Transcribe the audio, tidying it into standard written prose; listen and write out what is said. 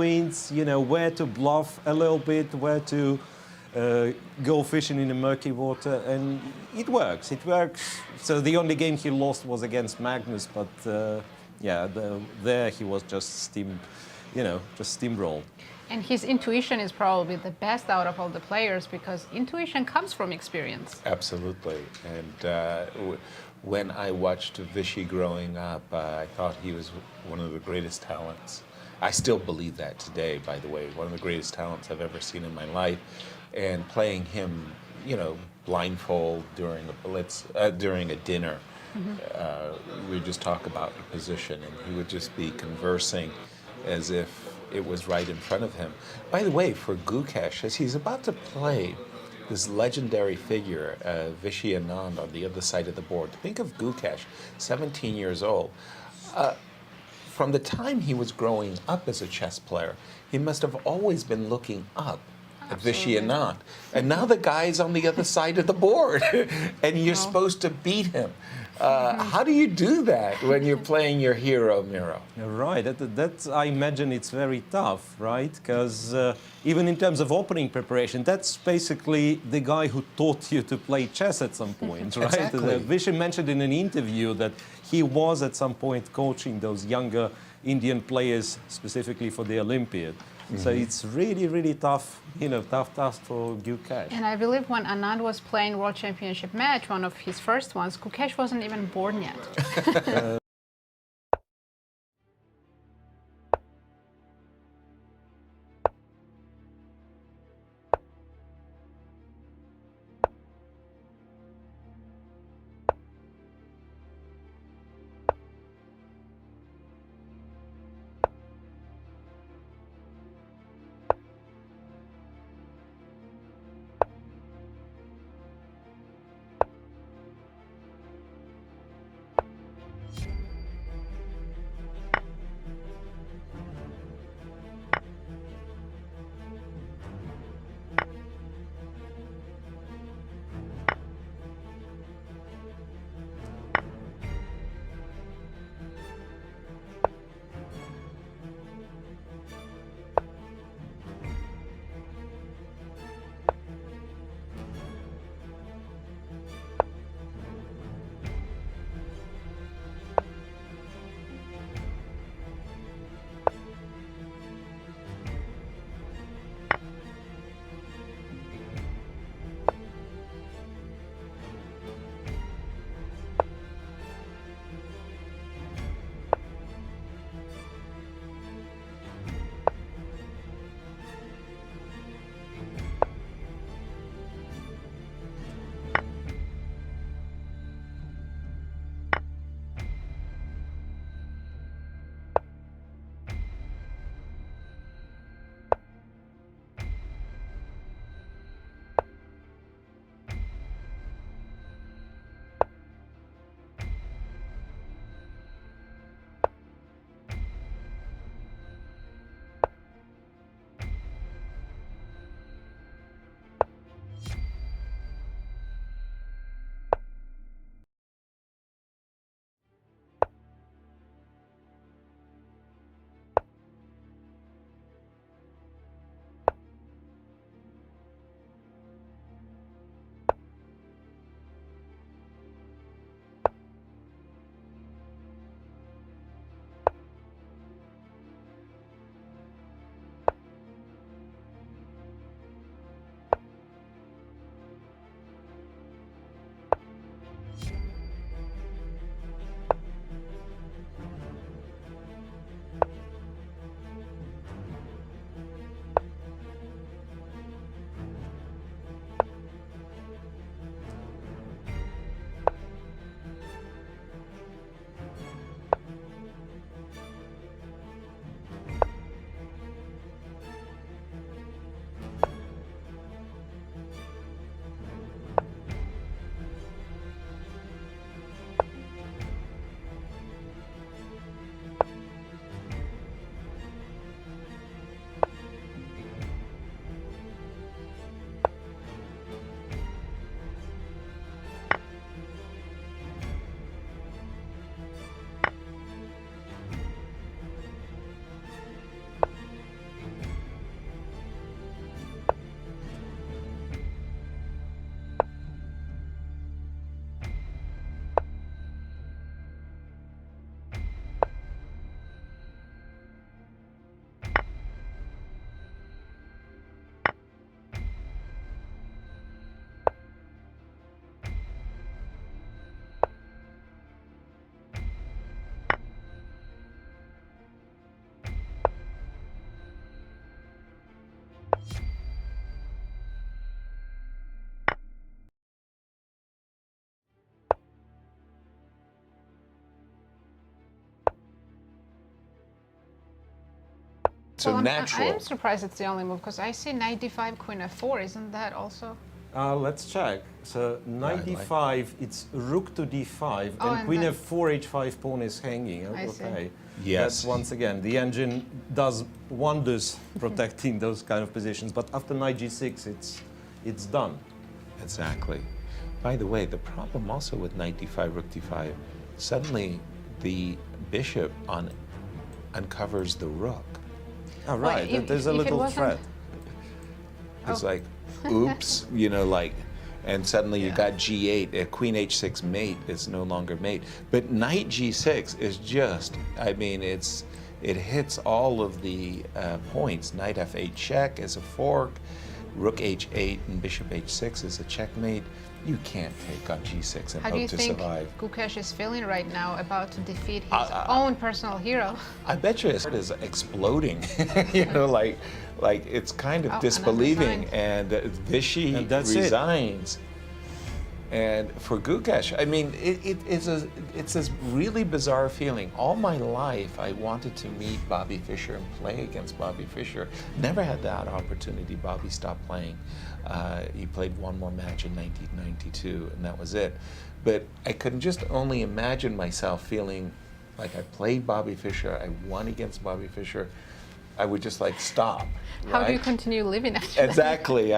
points, you know, where to bluff a little bit, where to go fishing in the murky water, and it works. It works. So the only game he lost was against Magnus, but yeah, there he was just steamrolled. And his intuition is probably the best out of all the players because intuition comes from experience. Absolutely. And when I watched Vishy growing up, I thought he was one of the greatest talents. I still believe that today, by the way, one of the greatest talents I've ever seen in my life. And playing him, you know, blindfold during a blitz, during a dinner, we would just talk about the position, and he would just be conversing as if it was right in front of him. By the way, for Gukesh, as he's about to play this legendary figure, Vishy Anand, on the other side of the board, think of Gukesh, 17 years old. From the time he was growing up as a chess player, he must have always been looking up at Vishy Anand. And now the guy's on the other side of the board, and you're supposed to beat him. How do you do that when you're playing your hero, Miro? Right, that's, I imagine it's very tough, right? Because even in terms of opening preparation, that's basically the guy who taught you to play chess at some point, right? Exactly. Vishy mentioned in an interview that he was at some point coaching those younger Indian players specifically for the Olympiad. So it's really, really tough, you know, tough task for Gukesh. And I believe when Anand was playing World Championship match, one of his first ones, Gukesh wasn't even born yet. So Well, I natural. am surprised it's the only move because I see knight d5, queen f4. Isn't that also? Let's check. So knight d5, it's rook to d5, Oh, and and queen then- f4, h5 pawn is hanging. I see. Okay. Yes. That's once again, the engine does wonders protecting those kind of positions, but after knight g6, it's done. Exactly. By the way, the problem also with knight d5, rook d5, suddenly the bishop uncovers the rook. Oh, right, if- there's a if it little wasn't- threat. It's like, oops, like, and suddenly you got g8, a queen h6 mate is no longer mate. But knight g6 is just, I mean, it hits all of the points. Knight f8 check is a fork, rook h8 and bishop h6 is a checkmate. You can't take on g6 and How do you hope to think survive. Gukesh is feeling right now about to defeat his own personal hero? I bet you his heart is exploding, like it's kind of Oh, disbelieving, another and Vishy And that's it. resigns. And for Gukesh, I mean, it's this really bizarre feeling. All my life, I wanted to meet Bobby Fischer and play against Bobby Fischer. Never had that opportunity. Bobby stopped playing. He played one more match in 1992, and that was it. But I could just only imagine myself feeling like I played Bobby Fischer, I won against Bobby Fischer. I would just like stop. How do you right? continue living after that? Exactly.